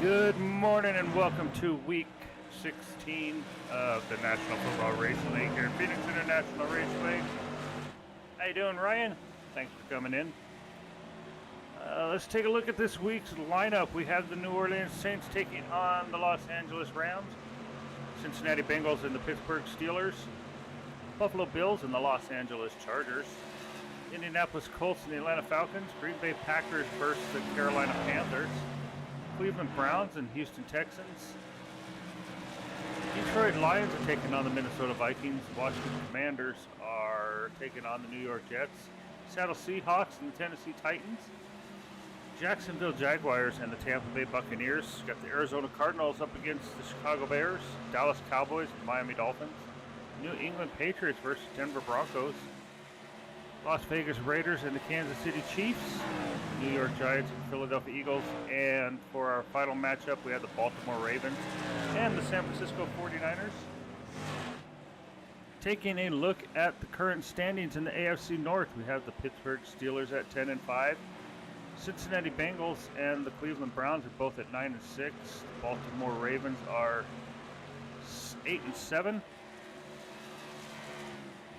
Good morning and welcome to week 16 of the National Football Racing League here at Phoenix International Raceway. How you doing, Ryan? Thanks for coming in. Let's take a look at this week's lineup. We have the New Orleans Saints taking on the Los Angeles Rams, Cincinnati Bengals and the Pittsburgh Steelers, Buffalo Bills and the Los Angeles Chargers, Indianapolis Colts and the Atlanta Falcons, Green Bay Packers versus the Carolina Panthers, Cleveland Browns and Houston Texans. Detroit Lions are taking on the Minnesota Vikings. Washington Commanders are taking on the New York Jets. Seattle Seahawks and the Tennessee Titans. Jacksonville Jaguars and the Tampa Bay Buccaneers. Got the Arizona Cardinals up against the Chicago Bears. Dallas Cowboys and Miami Dolphins. New England Patriots versus Denver Broncos. Las Vegas Raiders and the Kansas City Chiefs, New York Giants and Philadelphia Eagles, and for our final matchup we have the Baltimore Ravens and the San Francisco 49ers. Taking a look at the current standings in the AFC North, we have the Pittsburgh Steelers at 10-5, Cincinnati Bengals and the Cleveland Browns are both at 9-6, the Baltimore Ravens are 8-7.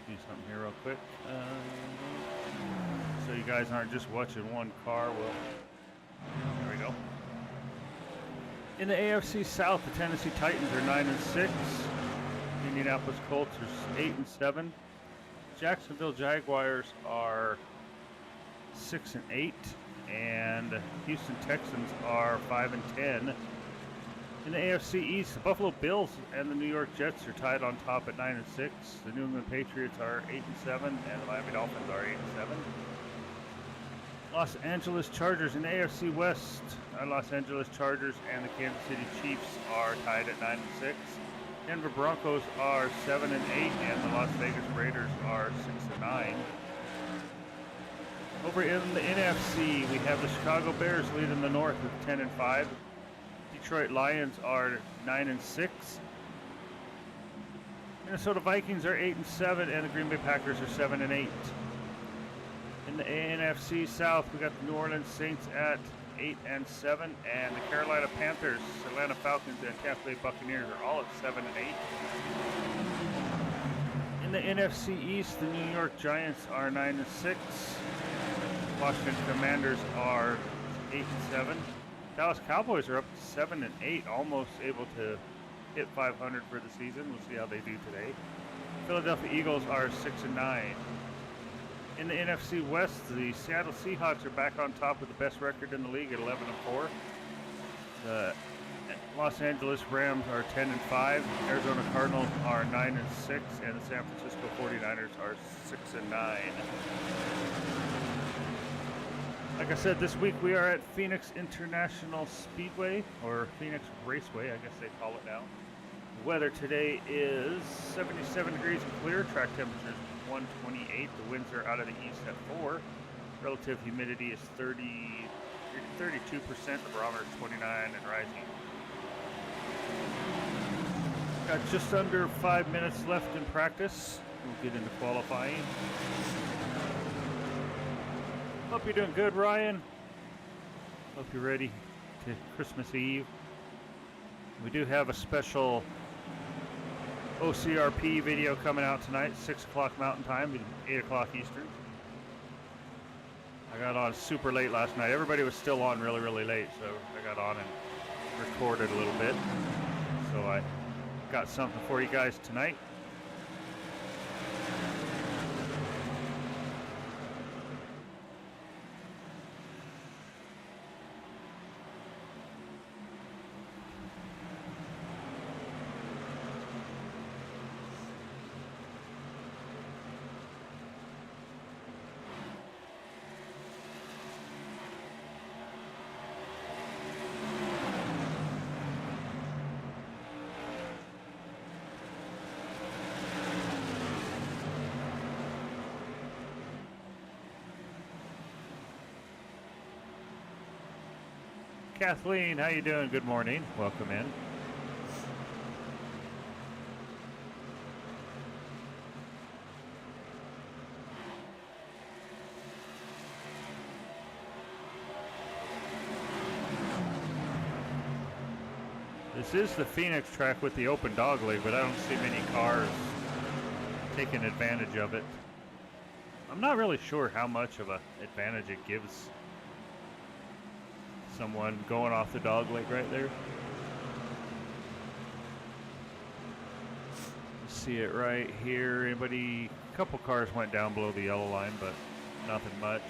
Do something here real quick, so you guys aren't just watching one car. Well, there we go. In the AFC South, the Tennessee Titans are 9-6. Indianapolis Colts are 8-7. Jacksonville Jaguars are 6-8, and Houston Texans are 5-10. In the AFC East, the Buffalo Bills and the New York Jets are tied on top at 9-6. The New England Patriots are 8-7, and the Miami Dolphins are 8-7. Los Angeles Chargers in the AFC West, Los Angeles Chargers and the Kansas City Chiefs are tied at 9-6. Denver Broncos are 7-8, and the Las Vegas Raiders are 6-9. Over in the NFC, we have the Chicago Bears leading the North with 10-5. Detroit Lions are 9-6. Minnesota Vikings are 8-7, and the Green Bay Packers are 7-8. In the NFC South, we got the New Orleans Saints at 8-7, and the Carolina Panthers, Atlanta Falcons, and Tampa Bay Buccaneers are all at 7-8. In the NFC East, the New York Giants are 9-6. Washington Commanders are 8-7. Dallas Cowboys are up to 7-8, almost able to hit 500 for the season. We'll see how they do today. Philadelphia Eagles are 6-9. In the NFC West, the Seattle Seahawks are back on top with the best record in the league at 11-4. The Los Angeles Rams are 10-5. Arizona Cardinals are 9-6, and the San Francisco 49ers are 6-9. Like I said, this week we are at Phoenix International Speedway, or Phoenix Raceway, I guess they call it now. The weather today is 77 degrees and clear. Track temperature is 128. The winds are out of the east at 4. Relative humidity is 32%. The barometer is 29 and rising. Got just under 5 minutes left in practice. We'll get into qualifying. Hope you're doing good, Ryan. Hope you're ready to Christmas Eve. We do have a special OCRP video coming out tonight, 6 o'clock Mountain Time, 8 o'clock Eastern. I got on super late last night. Everybody was still on really, really late, so I got on and recorded a little bit. So I got something for you guys tonight. Kathleen, how you doing? Good morning. Welcome in. This is the Phoenix track with the open dogleg, but I don't see many cars taking advantage of it. I'm not really sure how much of an advantage it gives someone going off the dogleg right there. See it right here. Anybody? A couple cars went down below the yellow line, but nothing much.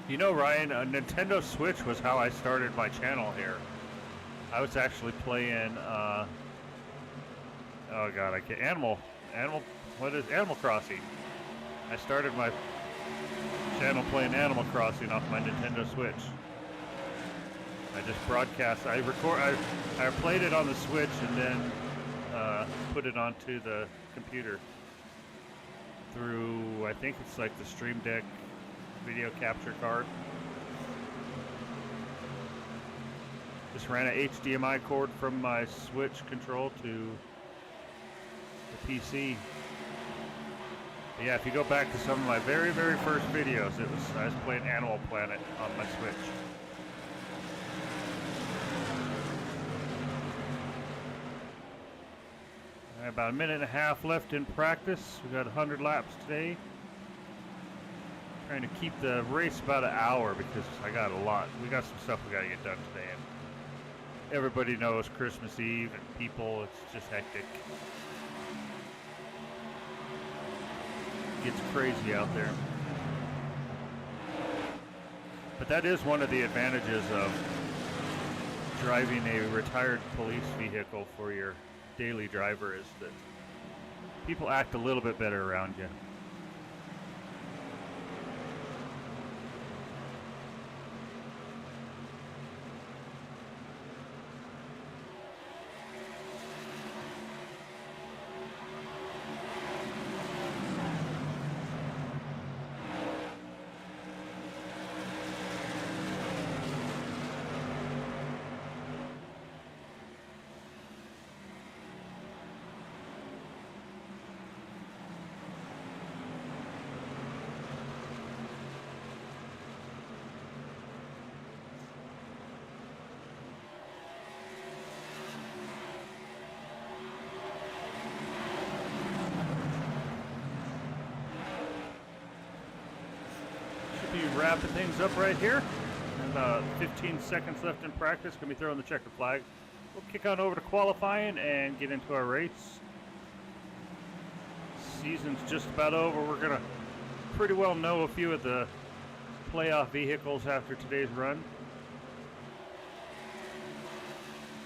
You know, Ryan, a Nintendo Switch was how I started my channel here. I was actually playing, oh god, I can't, what is Animal Crossing? I started my channel playing Animal Crossing off my Nintendo Switch. I just broadcast, I played it on the Switch and then put it onto the computer through, I think it's like the Stream Deck video capture card. Just ran an HDMI cord from my Switch control to the PC. But yeah, if you go back to some of my very first videos, I was playing Animal Planet on my Switch. All right, about a minute and a half left in practice. We got 100 laps today. Trying to keep the race about an hour because I got a lot. We got some stuff we got to get done today. And everybody knows Christmas Eve and people, it's just hectic. It gets crazy out there. But that is one of the advantages of driving a retired police vehicle for your daily driver, is that people act a little bit better around you. Wrapping things up right here. And about 15 seconds left in practice. Gonna be throwing the checkered flag. We'll kick on over to qualifying and get into our race. Season's just about over. We're gonna pretty well know a few of the playoff vehicles after today's run.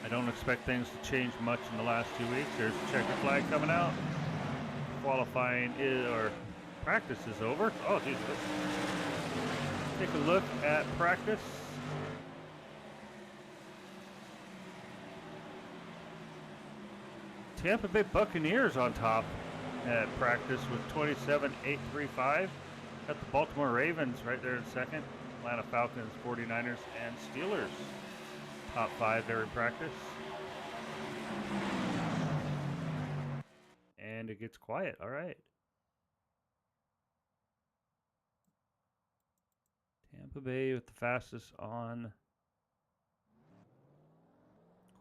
I don't expect things to change much in the last 2 weeks. There's the checkered flag coming out. Qualifying or practice is over. Oh, geez. Take a look at practice. Tampa Bay Buccaneers on top at practice with 27,835. Got the Baltimore Ravens right there in second. Atlanta Falcons, 49ers, and Steelers. Top 5 there in practice. And it gets quiet. All right. Tampa Bay with the fastest on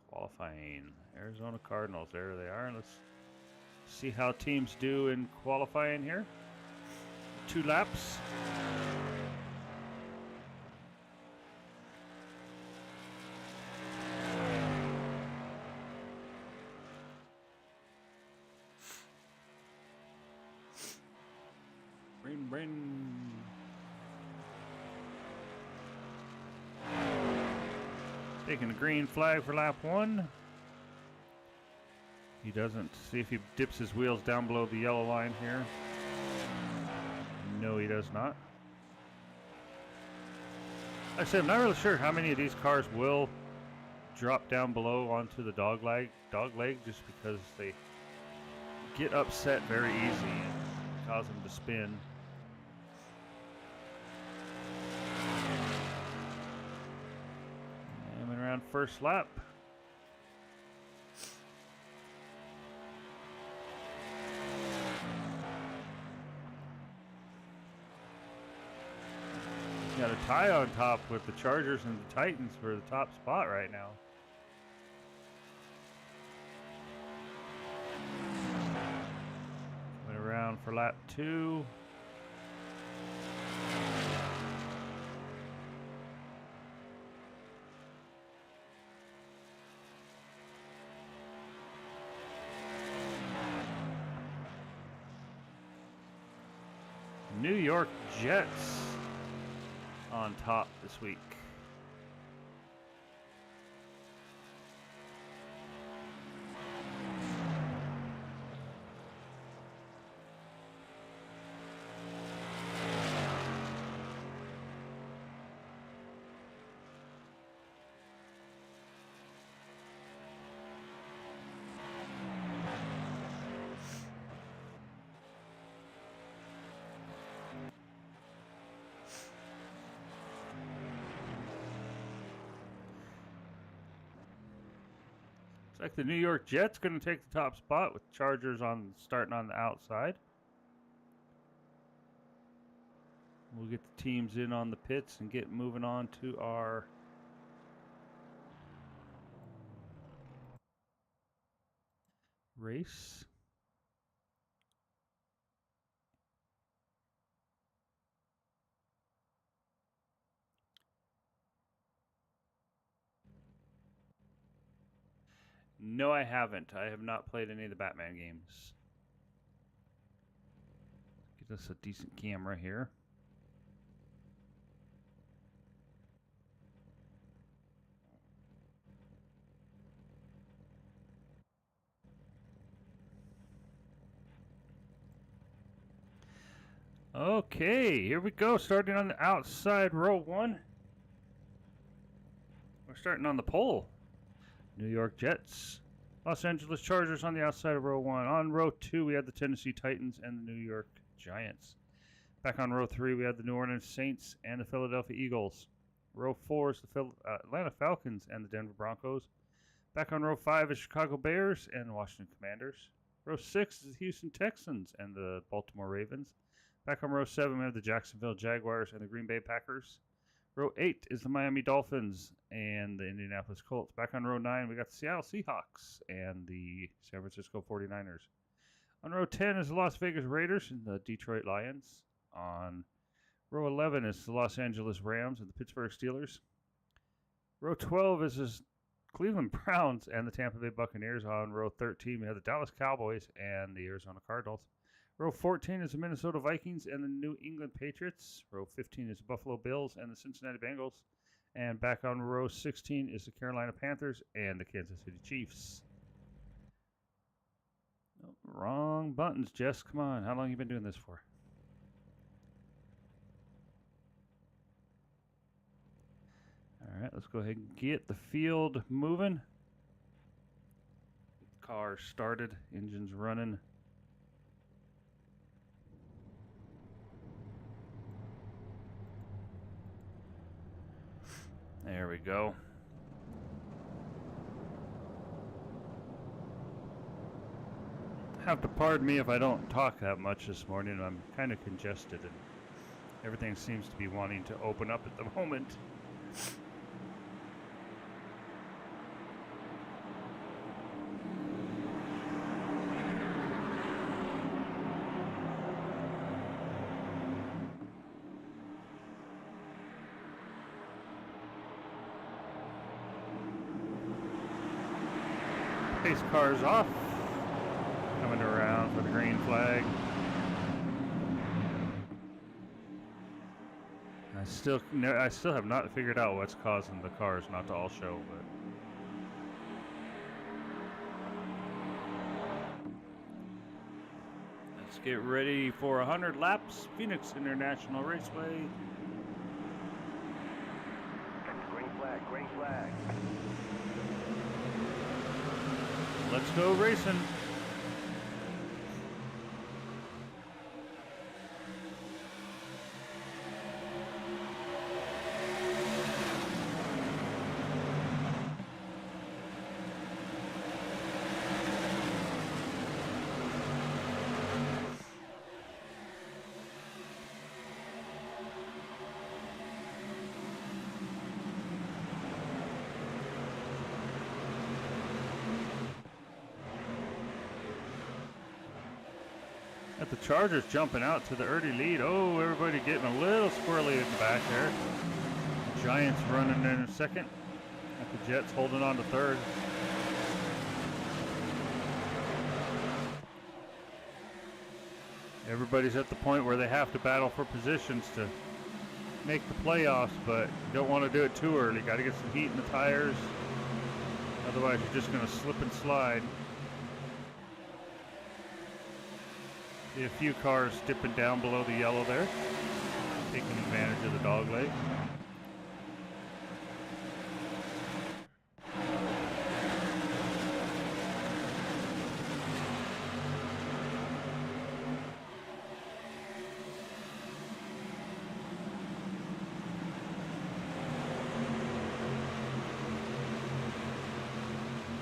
qualifying. Arizona Cardinals, there they are. Let's see how teams do in qualifying here. 2 laps. Brain. Taking the green flag for lap 1. He doesn't. See if he dips his wheels down below the yellow line here. No, he does not. Like I said, I'm not really sure how many of these cars will drop down below onto the dogleg just because they get upset very easy and cause them to spin. Around first lap. Got a tie on top with the Chargers and the Titans for the top spot right now. Coming around for lap 2. New York Jets on top this week. Looks like the New York Jets going to take the top spot with Chargers on starting on the outside. We'll get the teams in on the pits and get moving on to our race. No, I haven't. I have not played any of the Batman games. Get us a decent camera here. Okay, here we go. Starting on the outside, row 1. We're starting on the pole. New York Jets. Los Angeles Chargers on the outside of row 1. On row 2, we had the Tennessee Titans and the New York Giants. Back on row 3, we had the New Orleans Saints and the Philadelphia Eagles. Row 4 is the Atlanta Falcons and the Denver Broncos. Back on row 5 is Chicago Bears and the Washington Commanders. Row 6 is the Houston Texans and the Baltimore Ravens. Back on row 7, we have the Jacksonville Jaguars and the Green Bay Packers. Row 8 is the Miami Dolphins and the Indianapolis Colts. Back on row 9, we got the Seattle Seahawks and the San Francisco 49ers. On row 10 is the Las Vegas Raiders and the Detroit Lions. On row 11 is the Los Angeles Rams and the Pittsburgh Steelers. Row 12 is the Cleveland Browns and the Tampa Bay Buccaneers. On row 13, we have the Dallas Cowboys and the Arizona Cardinals. Row 14 is the Minnesota Vikings and the New England Patriots. Row 15 is the Buffalo Bills and the Cincinnati Bengals. And back on row 16 is the Carolina Panthers and the Kansas City Chiefs. Oh, wrong buttons, Jess. Come on. How long have you been doing this for? All right, let's go ahead and get the field moving. Car started, engines running. There we go. Have to pardon me if I don't talk that much this morning. I'm kind of congested and everything seems to be wanting to open up at the moment. Pace cars off, coming around for the green flag. I still have not figured out what's causing the cars not to all show, but let's get ready for 100 laps, Phoenix International Raceway. Green flag, green flag. Let's go racing. Got the Chargers jumping out to the early lead. Oh, everybody getting a little squirrely in the back there. Giants running in second. Got the Jets holding on to third. Everybody's at the point where they have to battle for positions to make the playoffs, but you don't want to do it too early. Got to get some heat in the tires. Otherwise, you're just going to slip and slide. See a few cars dipping down below the yellow there, taking advantage of the dogleg.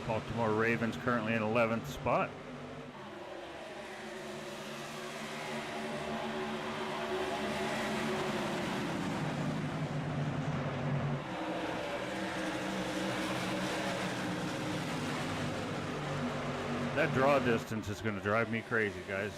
Baltimore Ravens currently in 11th spot. That draw distance is going to drive me crazy, guys.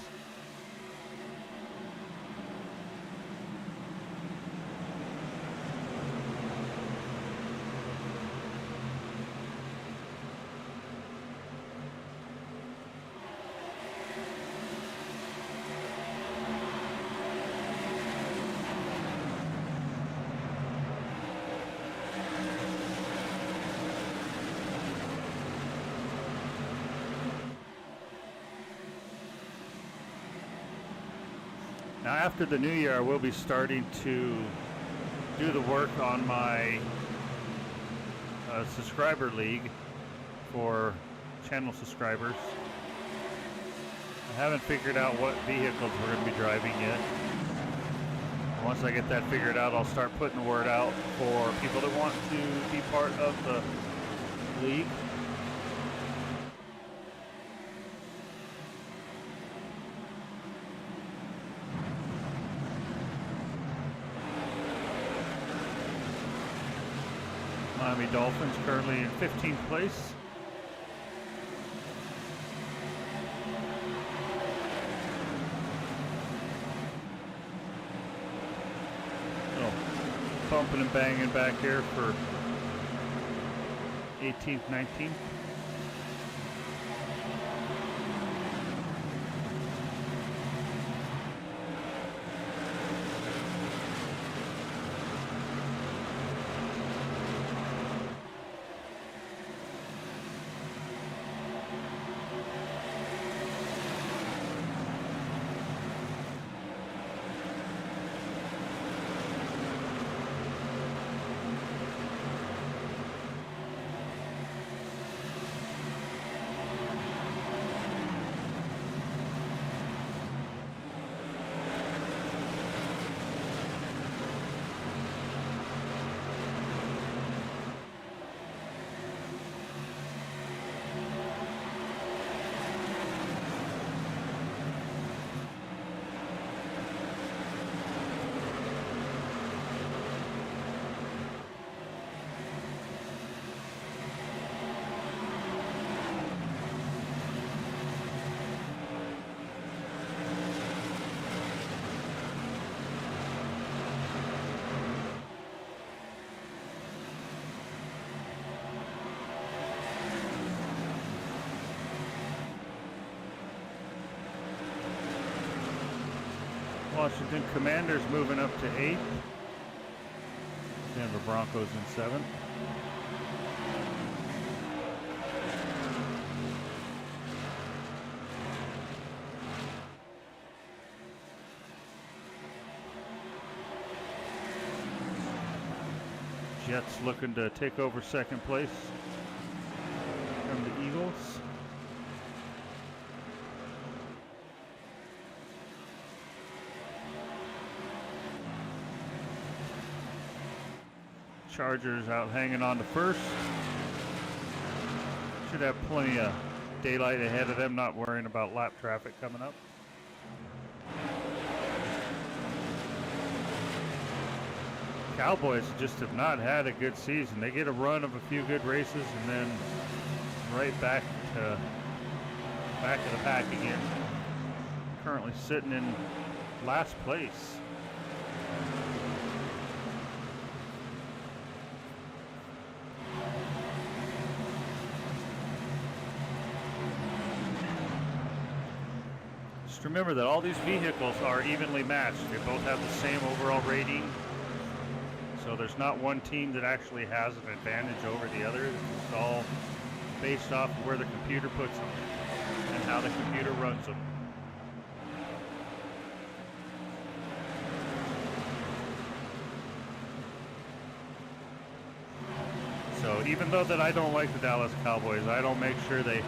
Now, after the new year, I will be starting to do the work on my subscriber league for channel subscribers. I haven't figured out what vehicles we're going to be driving yet. Once I get that figured out, I'll start putting the word out for people that want to be part of the league. Miami Dolphins currently in 15th place. So, bumping and banging back here for 18th, 19th. Washington Commanders moving up to 8th. Denver Broncos in 7th. Jets looking to take over second place from the Eagles. Chargers out hanging on to first. Should have plenty of daylight ahead of them, not worrying about lap traffic coming up. Cowboys just have not had a good season. They get a run of a few good races and then right back to the pack again. currently sitting in last place. Just remember that all these vehicles are evenly matched. They both have the same overall rating. So there's not one team that actually has an advantage over the other. It's all based off of where the computer puts them and how the computer runs them. So even though that I don't like the Dallas Cowboys, I don't make sure they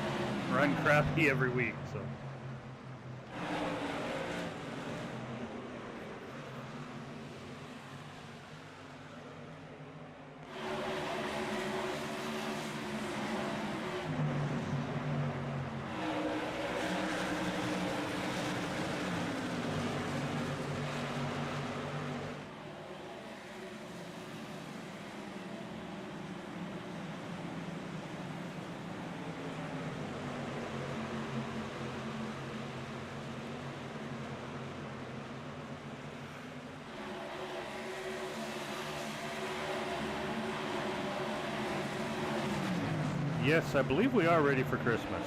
run crappy every week. So. Yes, I believe we are ready for Christmas.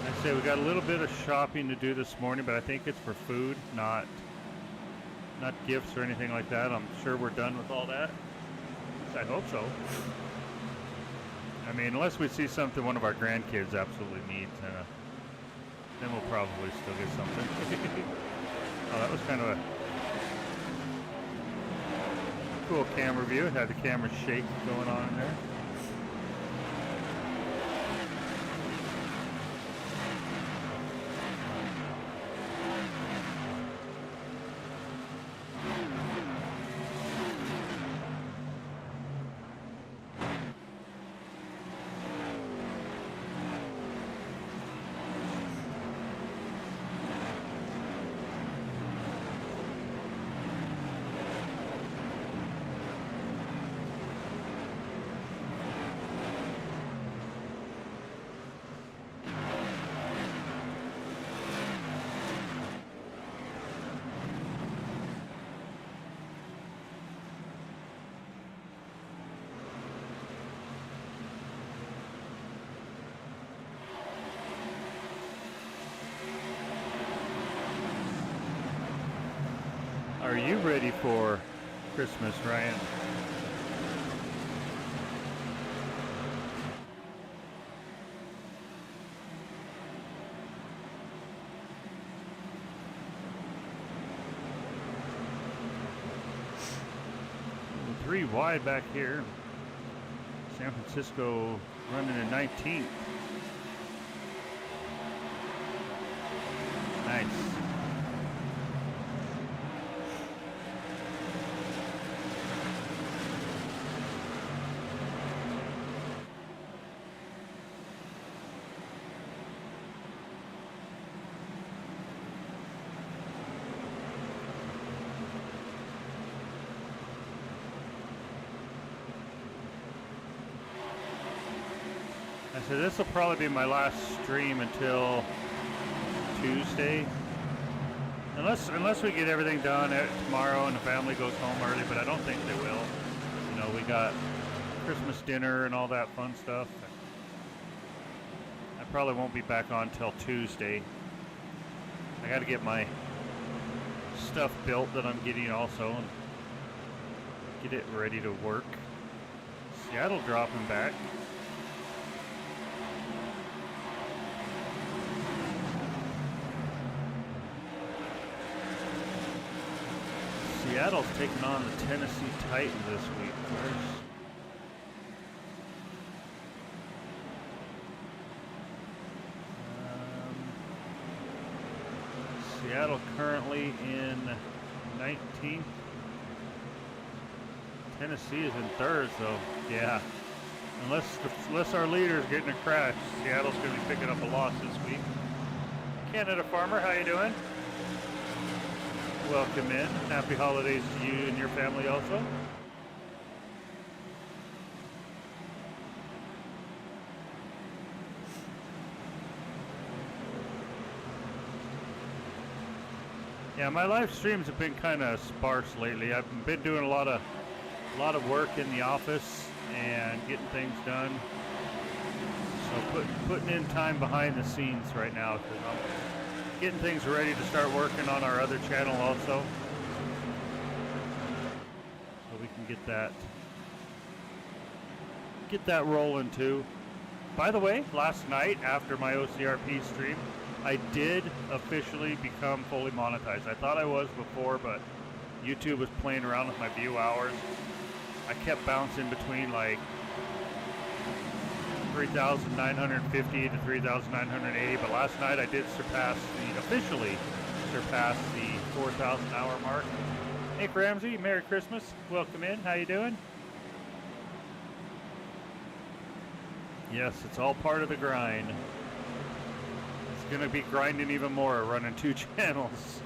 I say we got a little bit of shopping to do this morning, but I think it's for food, not gifts or anything like that. I'm sure we're done with all that. I hope so. I mean, unless we see something one of our grandkids absolutely needs, then we'll probably still get something. Oh, that was kind of a cool camera view. It had the camera shake going on in there. Are you ready for Christmas, Ryan? Three wide back here. San Francisco running in 19th. Nice. So this will probably be my last stream until Tuesday, unless we get everything done tomorrow and the family goes home early. But I don't think they will. You know, we got Christmas dinner and all that fun stuff. I probably won't be back on till Tuesday. I got to get my stuff built that I'm getting also and get it ready to work. Seattle dropping back. Seattle's taking on the Tennessee Titans this week. Seattle currently in 19th. Tennessee is in third, so yeah. Unless our leader's getting a crash, Seattle's going to be picking up a loss this week. Canada Farmer, how you doing? Welcome in. Happy holidays to you and your family also. Yeah, my live streams have been kind of sparse lately. I've been doing a lot of work in the office and getting things done. So putting in time behind the scenes right now because I'm getting things ready to start working on our other channel also. So we can get that rolling too. By the way, last night after my OCRP stream, I did officially become fully monetized. I thought I was before, but YouTube was playing around with my view hours. I kept bouncing between like 3,950 to 3,980, but last night I did officially surpass the 4,000 hour mark. Nick Ramsey, Merry Christmas. Welcome in. How you doing? Yes, it's all part of the grind. It's going to be grinding even more, running 2 channels.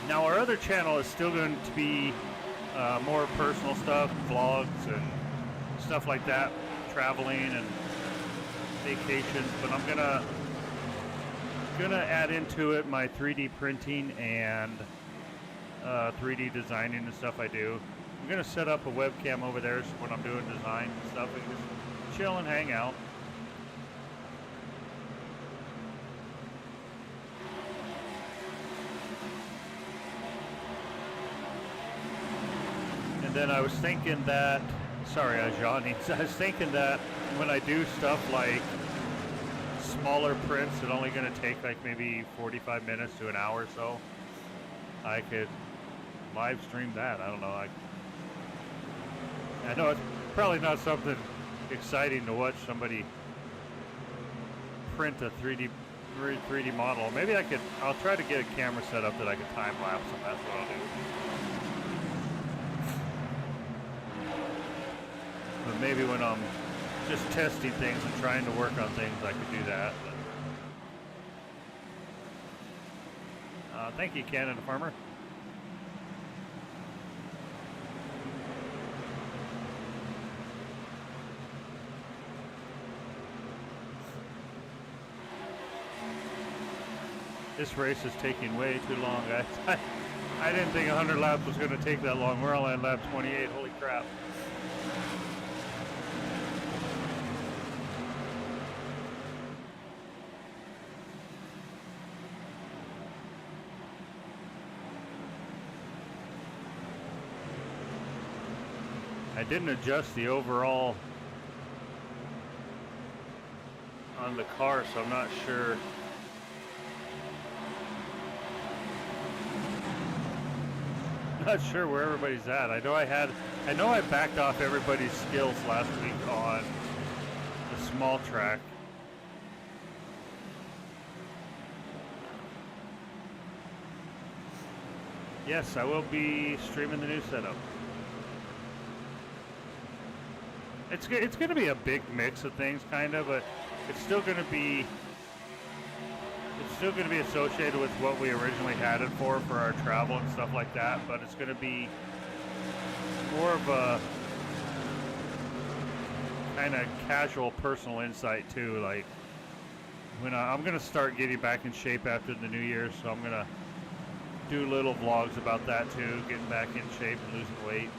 Now our other channel is still going to be more personal stuff, vlogs and stuff like that, traveling and vacations, but I'm gonna add into it my 3D printing and 3D designing and stuff I do. I'm gonna set up a webcam over there so when I'm doing design and stuff, we can just chill and hang out. And then I was thinking that, sorry, Ajani, I was thinking that when I do stuff like smaller prints that only going to take like maybe 45 minutes to an hour or so, I could live stream that. I don't know. I know it's probably not something exciting to watch somebody print a 3D model. Maybe I'll try to get a camera set up that I can time lapse, and that's what I'll do. But maybe when I'm just testing things and trying to work on things, I could do that. But, thank you, Canada Farmer. This race is taking way too long, guys. I didn't think 100 laps was going to take that long. We're only on lap 28. Holy crap. I didn't adjust the overall on the car, so I'm not sure. Not sure where everybody's at. I know I backed off everybody's skills last week on the small track. Yes, I will be streaming the new setup. It's going to be a big mix of things, kind of, but it's still going to be associated with what we originally had it for our travel and stuff like that. But it's going to be more of a kind of casual, personal insight too. Like when I'm going to start getting back in shape after the New Year, so I'm going to do little vlogs about that too, getting back in shape and losing weight.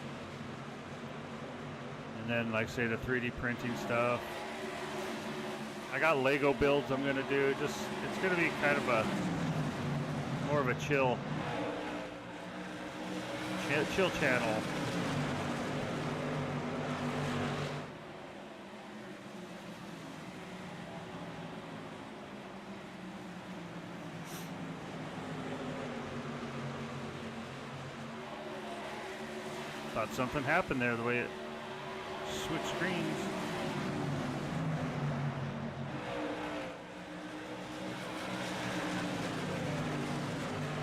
And then, like say, the 3D printing stuff. I got Lego builds I'm gonna do. It's gonna be kind of more of a chill channel. Thought something happened there the way it switch screens.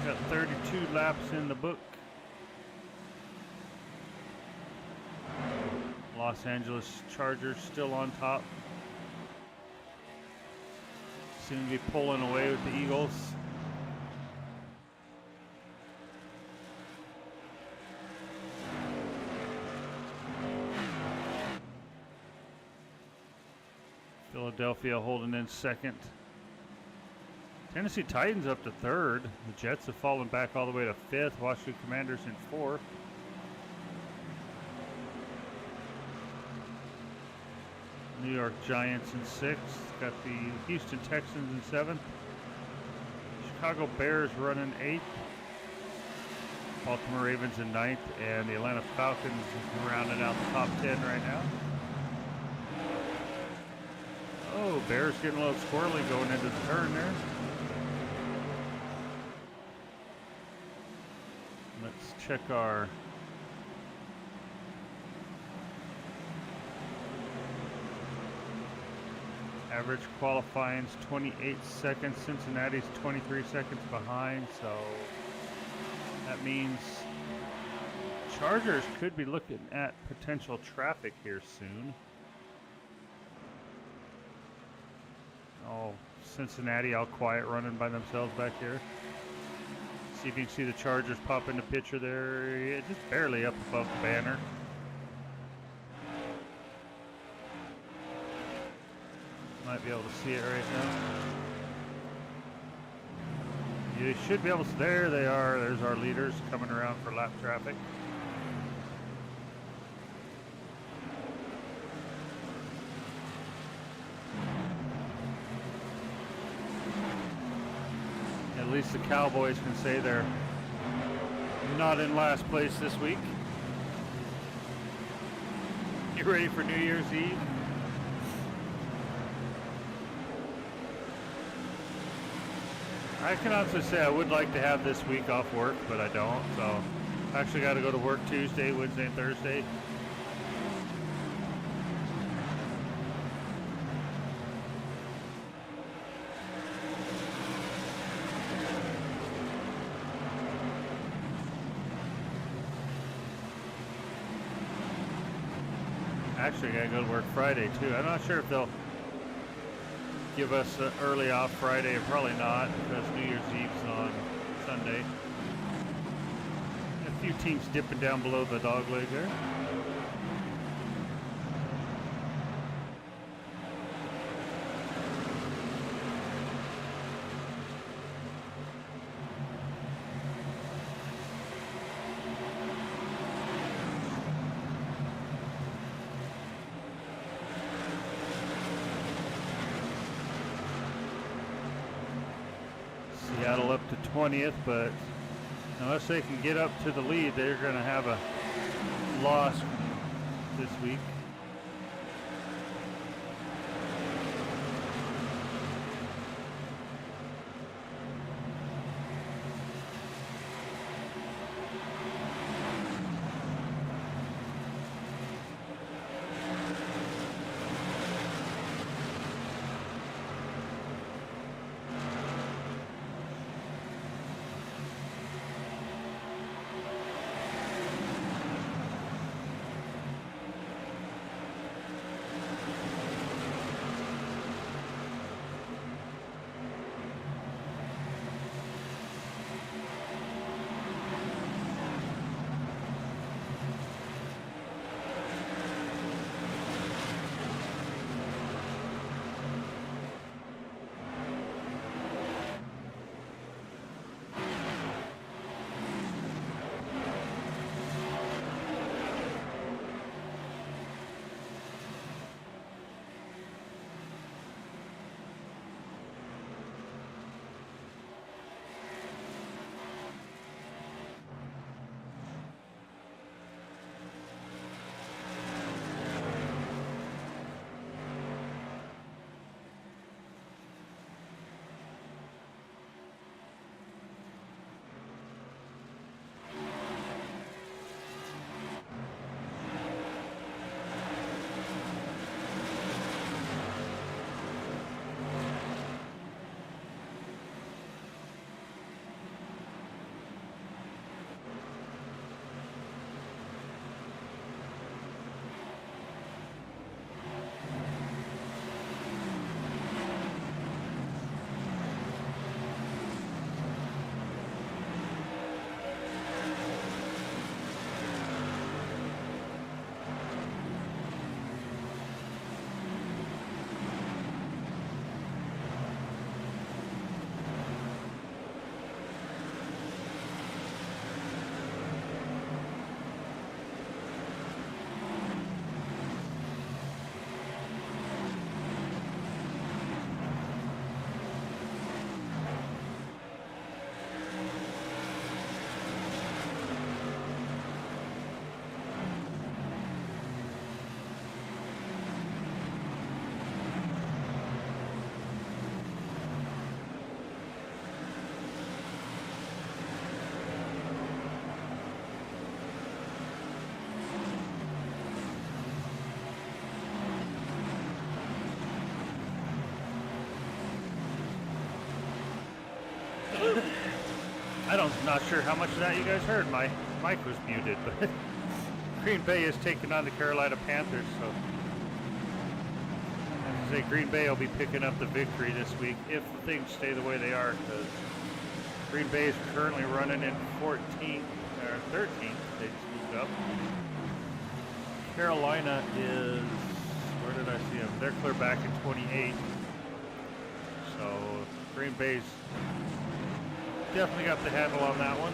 Got 32 laps in the book. Los Angeles Chargers still on top. Seem to be pulling away with the Eagles. Philadelphia holding in second. Tennessee Titans up to 3rd. The Jets have fallen back all the way to 5th. Washington Commanders in 4th. New York Giants in 6th. Got the Houston Texans in 7th. Chicago Bears running 8th. Baltimore Ravens in 9th. And the Atlanta Falcons rounding out the top 10 right now. Oh, Bears getting a little squirrely going into the turn there. Let's check our average qualifying's 28 seconds. Cincinnati's 23 seconds behind, so that means Chargers could be looking at potential traffic here soon. Oh, Cincinnati all quiet running by themselves back here. See if you can see the Chargers pop in the picture there. Yeah, just barely up above the banner. Might be able to see it right now. You should be able to. There they are. There's our leaders coming around for lap traffic. At least the Cowboys can say they're not in last place this week. You ready for New Year's Eve? I can honestly say I would like to have this week off work, but I don't. So I actually got to go to work Tuesday, Wednesday, and Thursday. Actually, I gotta go to work Friday too. I'm not sure if they'll give us an early off Friday, or probably not, because New Year's Eve's on Sunday. A few teams dipping down below the Dogleg there. Seattle up to 20th, but unless they can get up to the lead, they're going to have a loss this week. Not sure how much of that you guys heard. My mic was muted, but Green Bay is taking on the Carolina Panthers, so as I say, Green Bay will be picking up the victory this week if things stay the way they are, because Green Bay is currently running in 14th or 13th. They just moved up. Carolina is, where did I see them? They're clear back in 28th. So Green Bay's definitely got the handle on that one.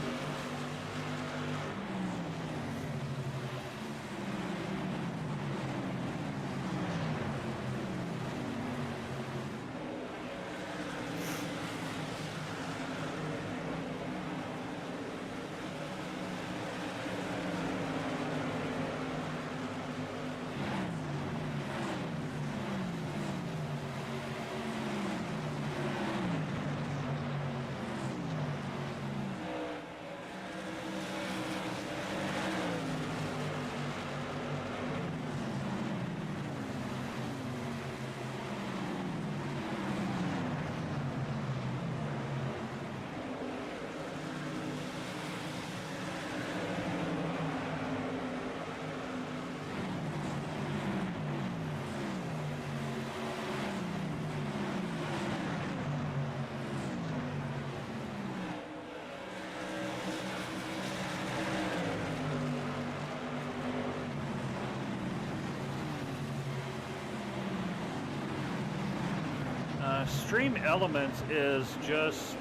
Stream Elements is just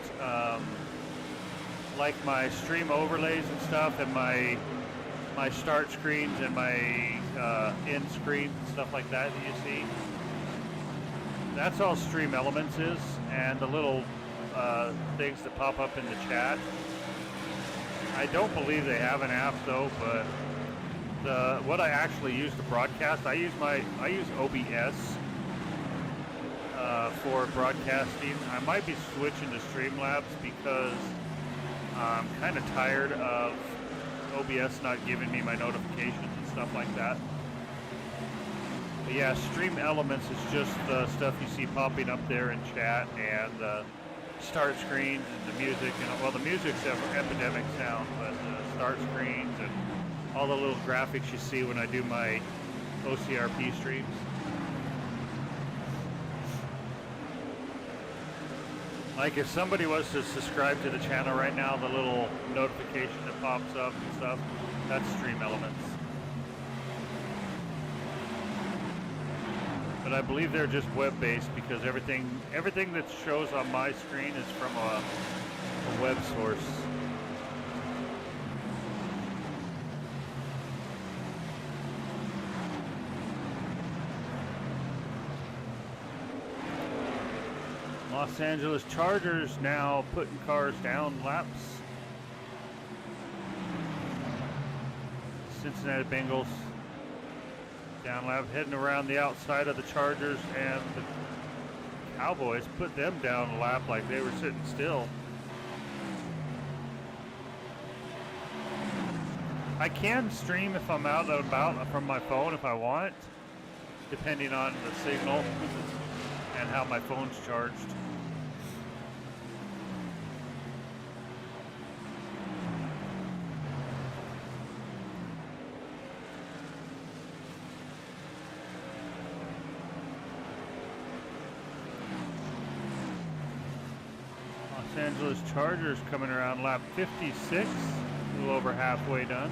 like my stream overlays and stuff, and my start screens and my end screens and stuff like that you see. That's all Stream Elements is, and the little things that pop up in the chat. I don't believe they have an app though, but what I actually use to broadcast, I use OBS. For broadcasting. I might be switching to Streamlabs because I'm kind of tired of OBS not giving me my notifications and stuff like that. But yeah, Stream Elements is just the stuff you see popping up there in chat, and start screens and the music. And well, the music's Epidemic Sound, but the start screens and all the little graphics you see when I do my OCRP streams. Like if somebody was to subscribe to the channel right now, the little notification that pops up and stuff, that's Stream Elements. But I believe they're just web-based because everything that shows on my screen is from a web source. Los Angeles Chargers now putting cars down laps. Cincinnati Bengals down lap, heading around the outside of the Chargers, and the Cowboys put them down a lap like they were sitting still. I can stream if I'm out and about from my phone if I want, depending on the signal and how my phone's charged. Los Angeles Chargers coming around lap 56, a little over halfway done.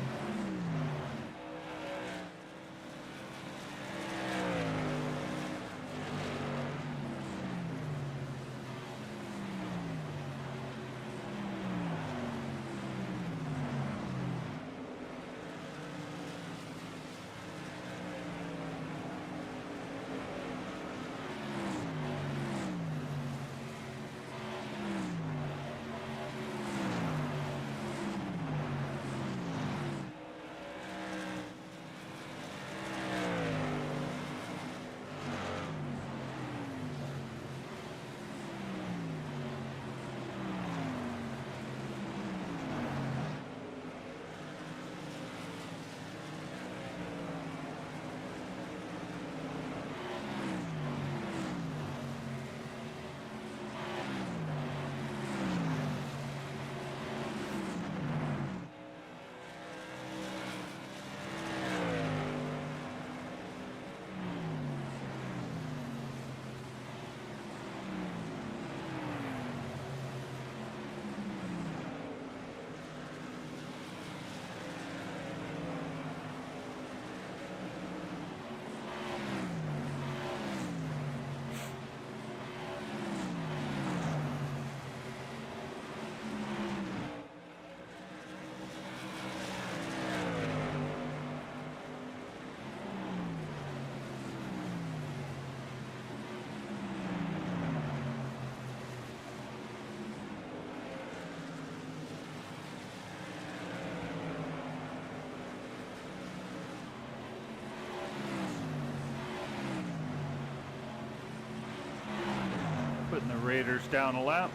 Putting the Raiders down a lap.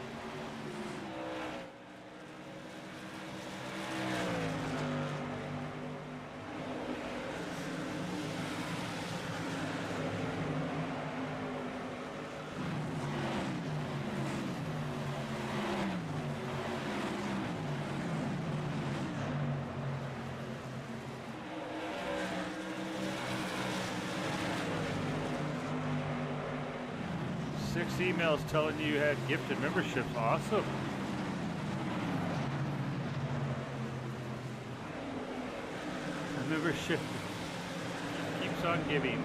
Six emails telling you had gifted memberships. Awesome. The membership keeps on giving.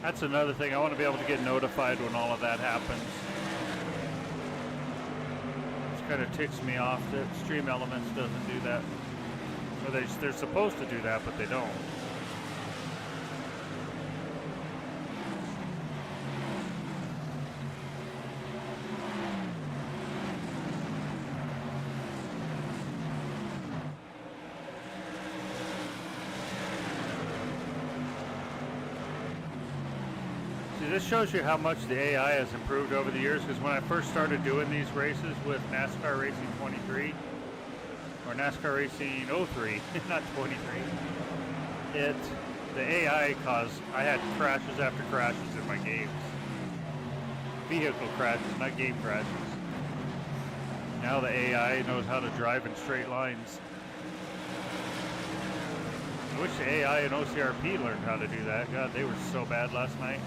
That's another thing. I want to be able to get notified when all of that happens. It kind of ticks me off that Stream Elements doesn't do that. Or they're supposed to do that, but they don't. This shows you how much the AI has improved over the years, because when I first started doing these races with NASCAR Racing 23, or NASCAR Racing 03, not 23, the AI caused, I had crashes after crashes in my games. Vehicle crashes, not game crashes. Now the AI knows how to drive in straight lines. I wish the AI and OCRP learned how to do that. God, they were so bad last night.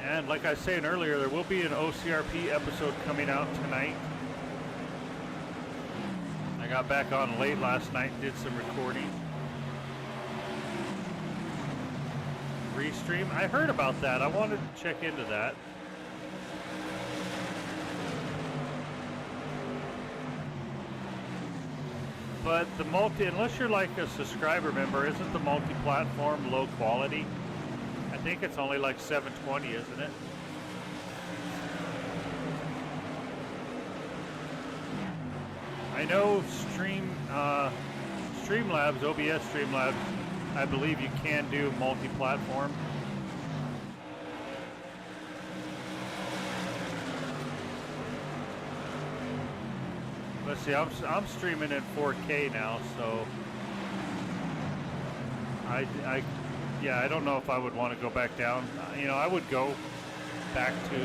And like I was saying earlier, there will be an OCRP episode coming out tonight. I got back on late last night and did some recording. Restream. I heard about that. I wanted to check into that. But the unless you're like a subscriber member, isn't the multi-platform low quality? I think it's only like 720, isn't it? I know Streamlabs, OBS Streamlabs, I believe you can do multi-platform. Let's see, I'm streaming in 4K now, so yeah, I don't know if I would want to go back down. You know, I would go back to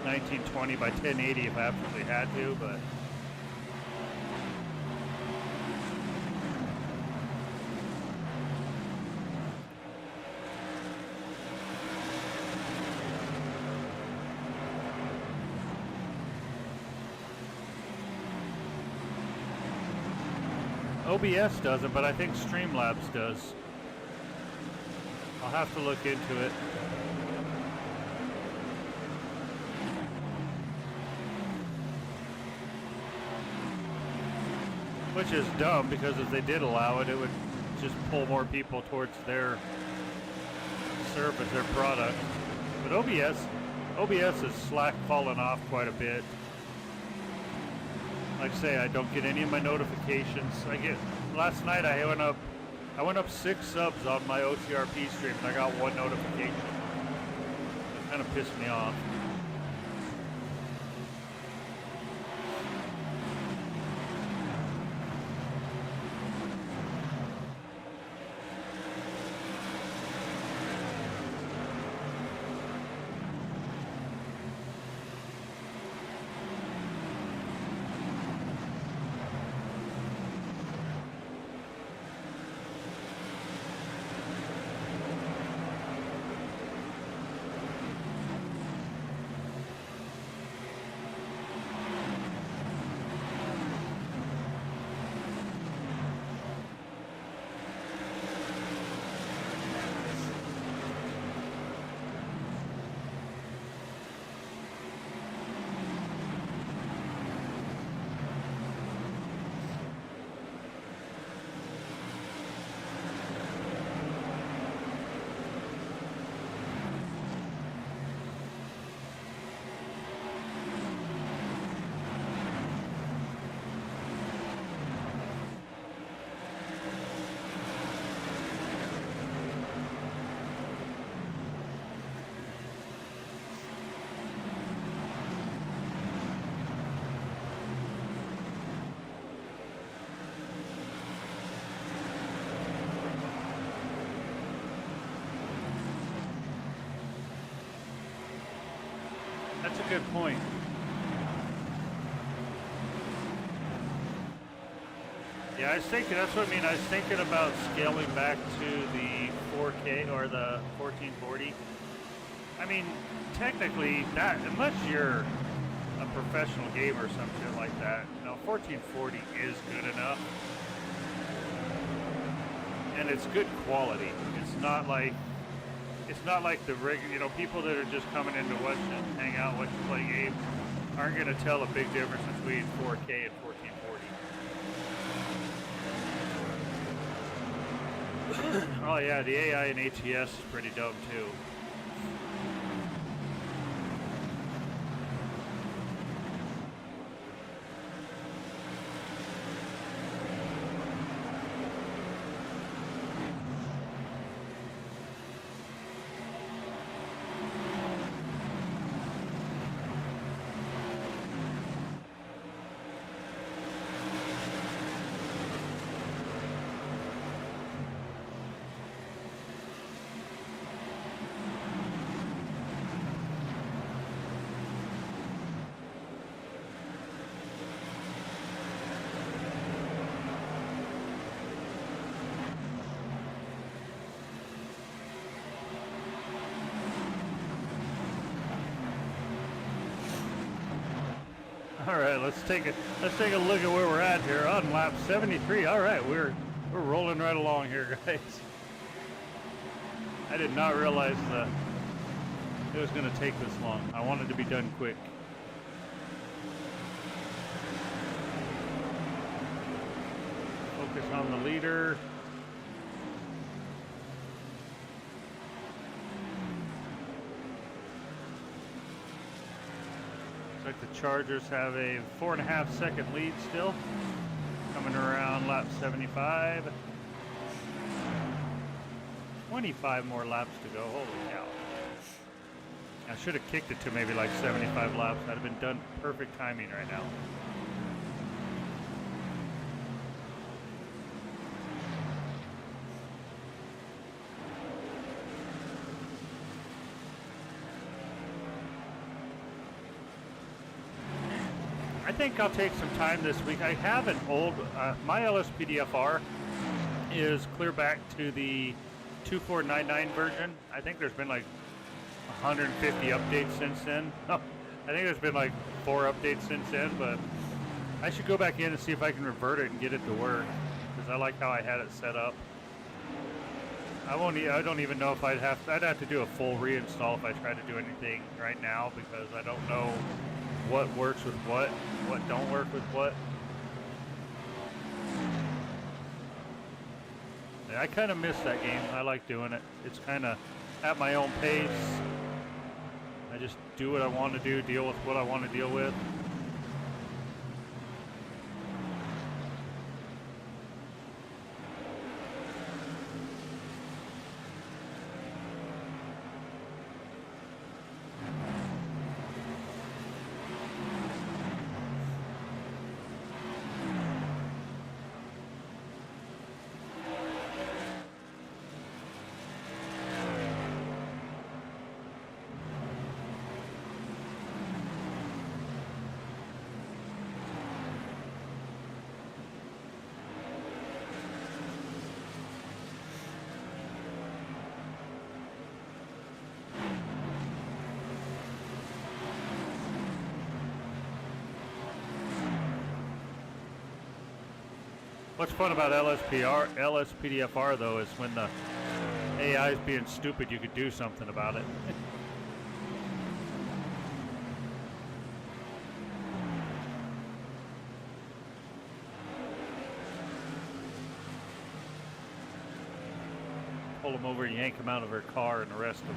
1920 by 1080 if I absolutely had to, but OBS doesn't, but I think Streamlabs does. I'll have to look into it. Which is dumb, because if they did allow it, it would just pull more people towards their service, their product. But OBS is fallen off quite a bit. Like I say, I don't get any of my notifications. Last night I went up 6 subs on my OCRP stream and I got 1 notification. It kind of pissed me off. point. Yeah, I was thinking, that's what I mean. I was thinking about scaling back to the 4K or the 1440. I mean, technically, that unless you're a professional gamer or some shit like that, 1440 is good enough. And it's good quality. It's not like the people that are just coming in to watch and hang out, watch you play games, aren't going to tell a big difference between 4K and 1440. Oh yeah, the AI in ATS is pretty dumb too. All right, let's take a look at where we're at here on lap 73. All right, we're rolling right along here, guys. I did not realize it was going to take this long. I wanted to be done quick. Focus on the leader. Looks like the Chargers have a 4.5 second lead still. Coming around lap 75. 25 more laps to go. Holy cow. I should have kicked it to maybe like 75 laps. I'd have been done. Perfect timing right now. I think I'll take some time this week. I have an old, my LSPDFR is clear back to the 2499 version. I think there's been like 150 updates since then. Oh, I think there's been like 4 updates since then, but I should go back in and see if I can revert it and get it to work, because I like how I had it set up. I don't even know if I'd have to do a full reinstall if I try to do anything right now, because I don't know what works with what don't work with what. Yeah, I kind of miss that game. I like doing it. It's kind of at my own pace. I just do what I want to do, deal with what I want to deal with. What's fun about LSPDFR though is when the AI is being stupid, you could do something about it. Pull them over and yank them out of her car and arrest them.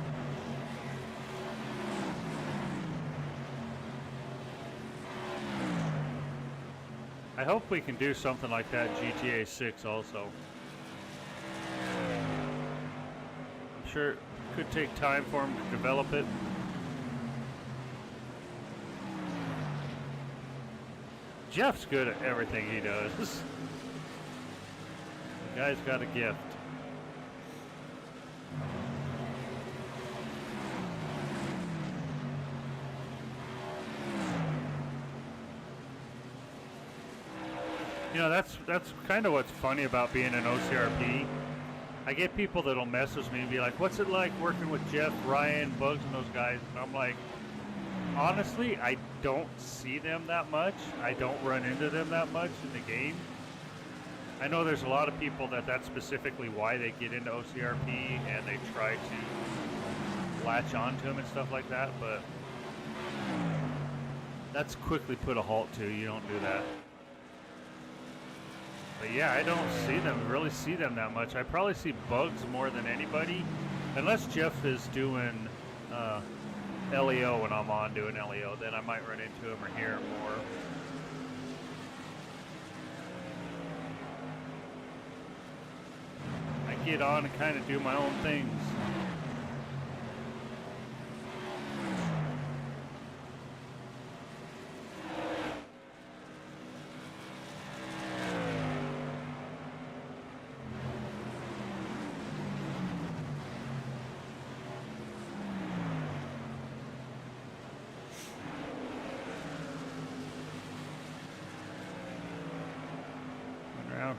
I hope we can do something like that in GTA 6 also. I'm sure it could take time for them to develop it. Jeff's good at everything he does. The guy's got a gift. You know, that's kind of what's funny about being an OCRP. I get people that'll message me and be like, "What's it like working with Jeff, Ryan, Bugs, and those guys?" And I'm like, honestly, I don't see them that much. I don't run into them that much in the game. I know there's a lot of people that's specifically why they get into OCRP and they try to latch onto them and stuff like that, but that's quickly put a halt to. You don't do that. But yeah, I don't really see them that much. I probably see Bugs more than anybody, unless Jeff is doing LEO when I'm on doing LEO, then I might run into him or hear him more. I get on and kind of do my own things.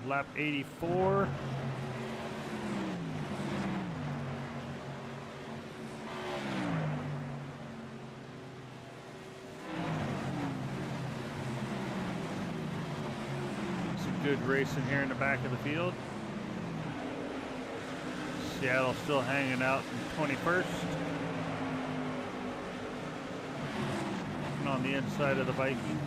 Lap 84. Some good racing here in the back of the field. Seattle still hanging out in 21st. And on the inside of the Vikings.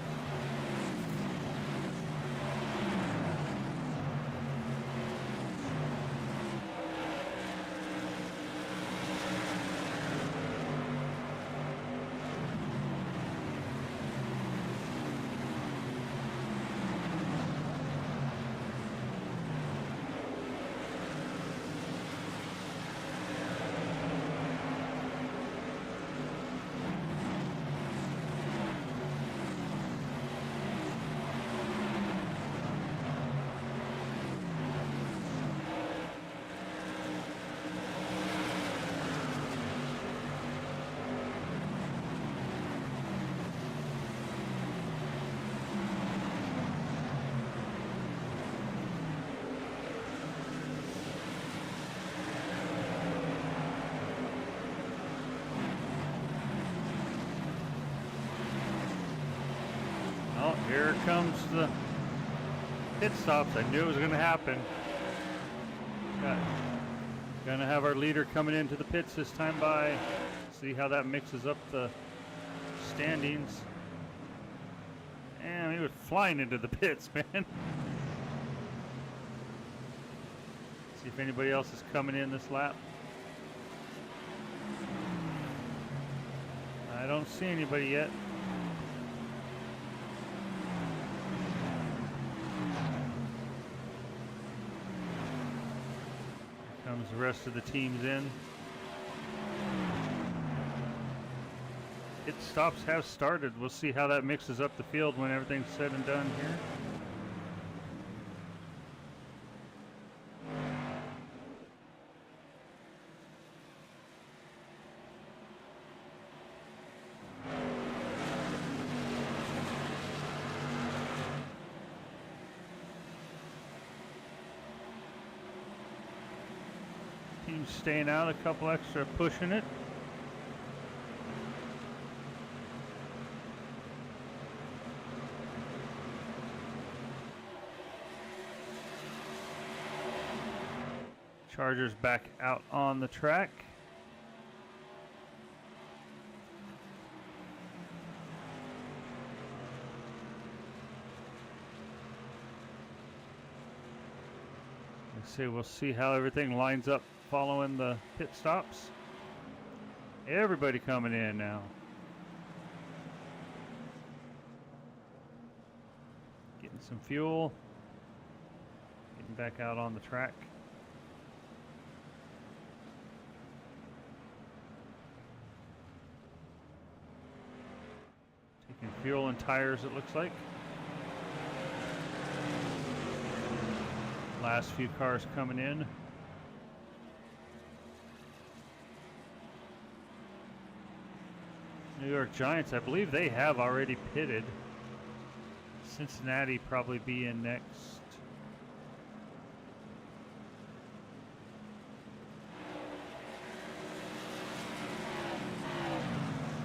Oh, here comes the pit stops. I knew it was going to happen. Going to have our leader coming into the pits this time by. See how that mixes up the standings. And he was flying into the pits, man. See if anybody else is coming in this lap. I don't see anybody yet. Comes the rest of the teams in. Pit stops have started. We'll see how that mixes up the field when everything's said and done here. Teams staying out, a couple extra pushing it. Chargers back out on the track. We'll see how everything lines up following the pit stops. Everybody coming in now. Getting some fuel. Getting back out on the track. Taking fuel and tires, it looks like. Last few cars coming in. New York Giants, I believe they have already pitted. Cincinnati probably be in next.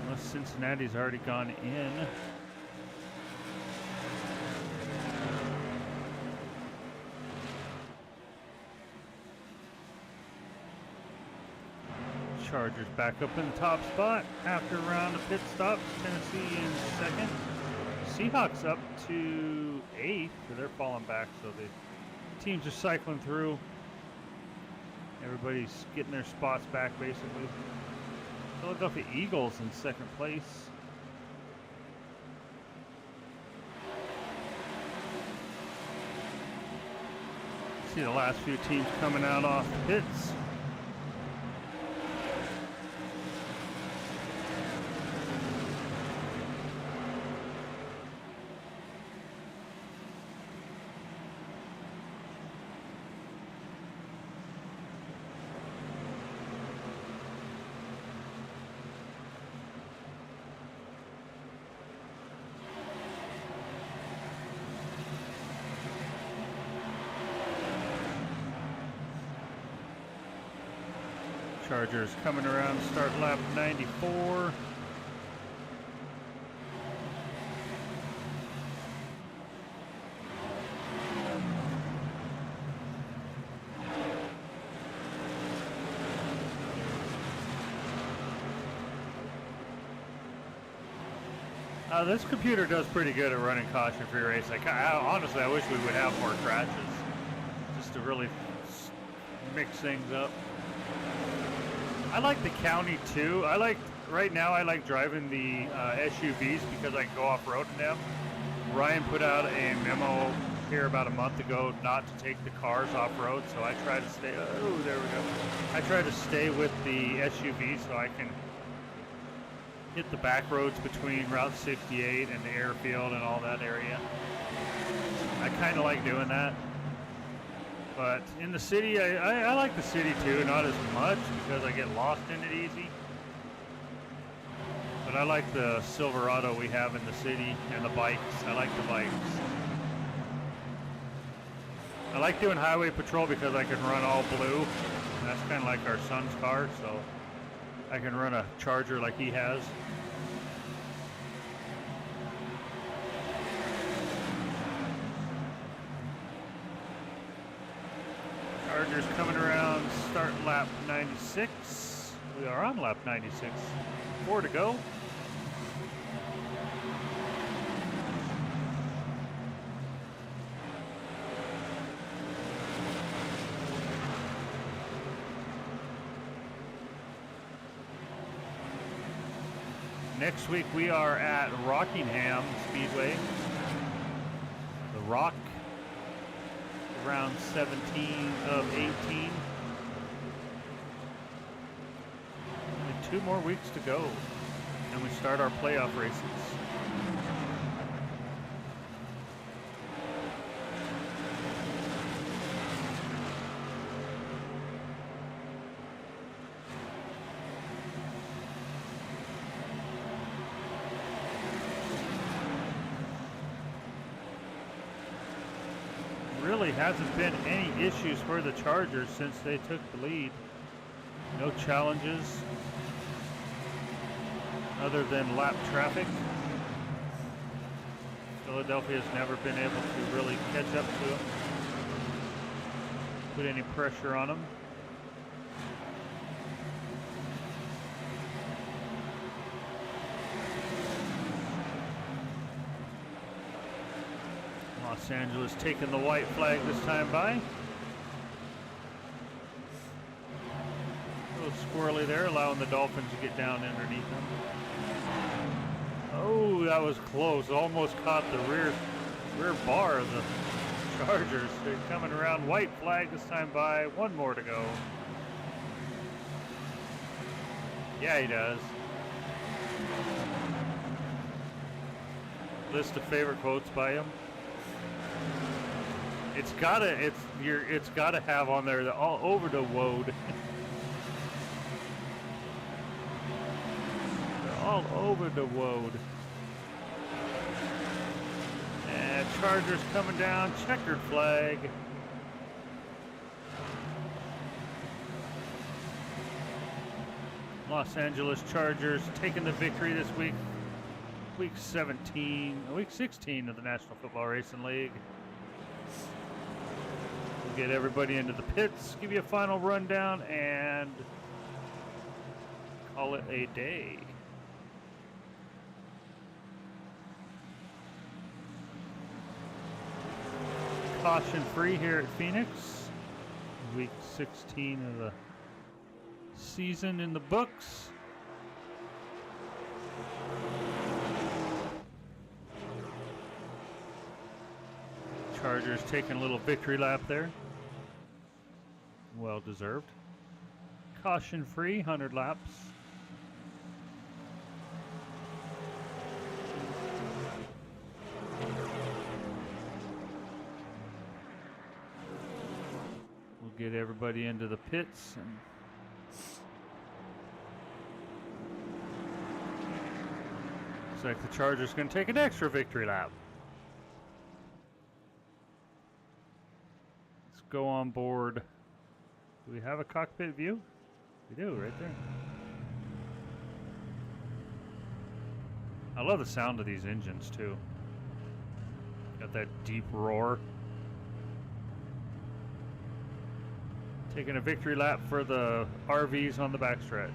Unless Cincinnati's already gone in. Chargers back up in the top spot after a round of pit stops. Tennessee in second. Seahawks up to 8th, so they're falling back, so the teams are cycling through. Everybody's getting their spots back, basically. Philadelphia Eagles in second place. See the last few teams coming out off the pits. Chargers coming around, start lap 94. This computer does pretty good at running caution-free race. Honestly, I wish we would have more crashes, just to really mix things up. I like the county too. Right now I like driving the SUVs because I can go off-road in them. Ryan put out a memo here about a month ago not to take the cars off-road, so I try to stay, oh, there we go. I try to stay with the SUV so I can hit the back roads between Route 68 and the airfield and all that area. I kind of like doing that. But in the city, I like the city too, not as much because I get lost in it easy. But I like the Silverado we have in the city and the bikes. I like the bikes. I like doing highway patrol because I can run all blue. And that's kind of like our son's car, so I can run a Charger like he has. Chargers coming around, start lap 96. We are on lap 96. 4 to go. Next week we are at Rockingham Speedway. The Rock. Round 17 of 18. Only 2 more weeks to go, and we start our playoff races. Really hasn't been any issues for the Chargers since they took the lead. No challenges other than lap traffic. Philadelphia's never been able to really catch up to them, put any pressure on them. Los Angeles taking the white flag this time by. A little squirrely there, allowing the Dolphins to get down underneath them. Oh, that was close. Almost caught the rear bar of the Chargers. They're coming around. White flag this time by. 1 more to go. Yeah, he does. List of favorite quotes by him. It's gotta have on there the all over the woad. They're all over the woad. That's Chargers coming down, checkered flag. Los Angeles Chargers taking the victory this week. Week 16 of the National Football Racing League. We'll get everybody into the pits, give you a final rundown, and call it a day. Caution free here at Phoenix. Week 16 of the season in the books. Chargers taking a little victory lap there. Well deserved. Caution free, 100 laps. We'll get everybody into the pits and looks like the Chargers going to take an extra victory lap. Let's go on board. Do we have a cockpit view? We do, right there. I love the sound of these engines too. Got that deep roar. Taking a victory lap for the RVs on the backstretch.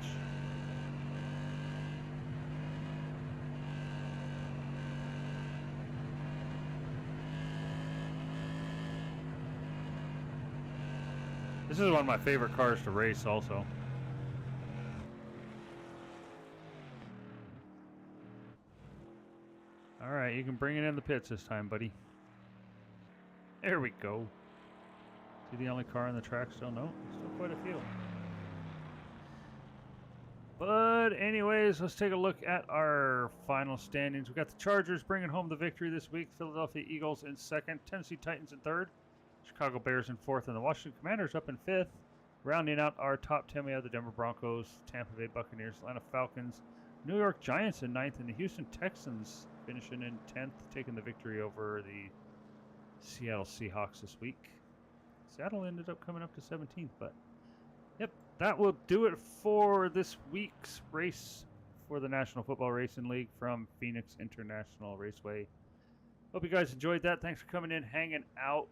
This is one of my favorite cars to race also. Alright, you can bring it in the pits this time, buddy. There we go. Is he the only car on the track still? No, still quite a few. But anyways, let's take a look at our final standings. We got the Chargers bringing home the victory this week. Philadelphia Eagles in second. Tennessee Titans in third. Chicago Bears in fourth. And the Washington Commanders up in fifth. Rounding out our top 10, we have the Denver Broncos, Tampa Bay Buccaneers, Atlanta Falcons, New York Giants in ninth, and the Houston Texans finishing in 10th, taking the victory over the Seattle Seahawks this week. Seattle ended up coming up to 17th, but yep, that will do it for this week's race for the National Football Racing League from Phoenix International Raceway. Hope you guys enjoyed that. Thanks for coming in, hanging out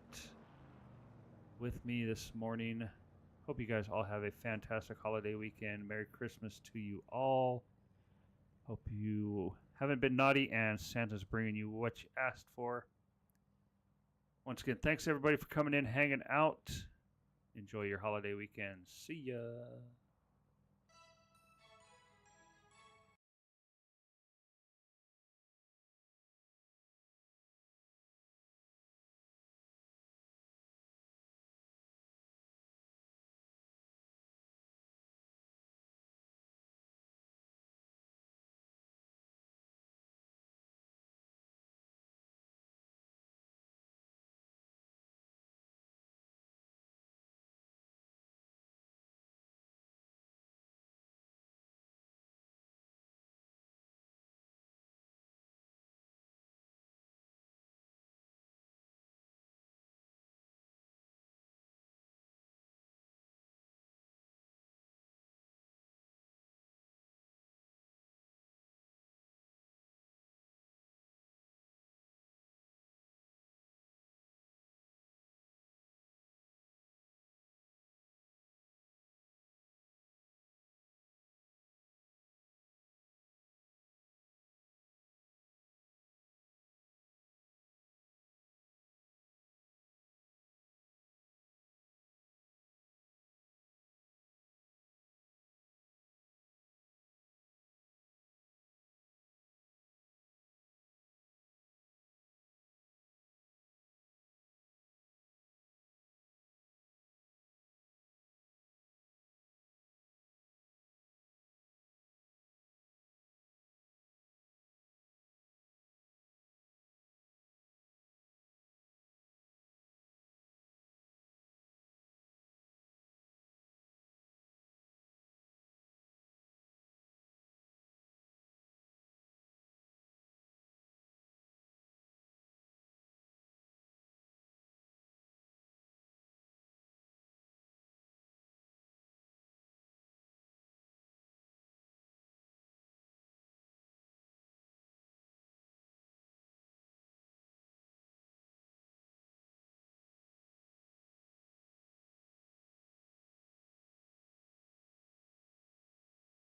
with me this morning. Hope you guys all have a fantastic holiday weekend. Merry Christmas to you all. Hope you haven't been naughty and Santa's bringing you what you asked for. Once again, thanks everybody for coming in, hanging out. Enjoy your holiday weekend. See ya.